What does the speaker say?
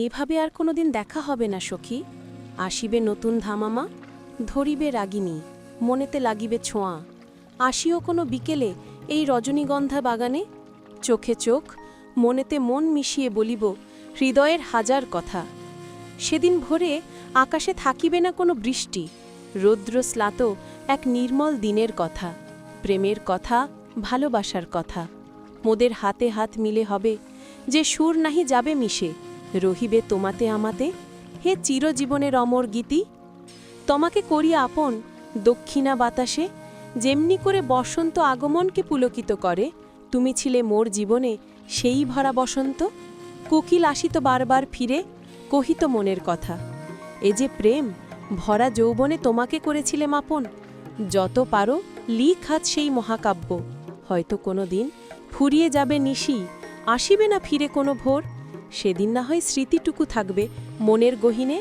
এভাবে আর কোনোদিন দেখা হবে না সখী। আসিবে নতুন ধামামা, ধরিবে রাগিনী, মনেতে লাগিবে ছোঁয়া। আসিও কোনো বিকেলে এই রজনীগন্ধা বাগানে, চোখে চোখ মনেতে মন মিশিয়ে বলিব হৃদয়ের হাজার কথা। সেদিন ভোরে আকাশে থাকিবে না কোনো বৃষ্টি, রৌদ্র স্লাত এক নির্মল দিনের কথা, প্রেমের কথা, ভালোবাসার কথা। মোদের হাতে হাত মিলে হবে যে সুর নাহি যাবে মিশে, রহিবে তোমাতে আমাতে হে চিরজীবনের অমর গীতি। তোমাকে করি আপন দক্ষিণা বাতাসে, যেমনি করে বসন্ত আগমনকে পুলকিত করে, তুমি ছিলে মোর জীবনে সেই ভরা বসন্ত। কোকিল আসিত বারবার ফিরে, কহিত মনের কথা। এ যে প্রেম ভরা যৌবনে তোমাকে করেছিলেম আপন। যত পারো লিখ আজ সেই মহাকাব্য, হয়তো কোনো দিন ফুরিয়ে যাবে নিশি, আসিবে না ফিরে কোনো ভোর। সেদিন না হয় স্মৃতিটুকু থাকবে মনের গহীনে।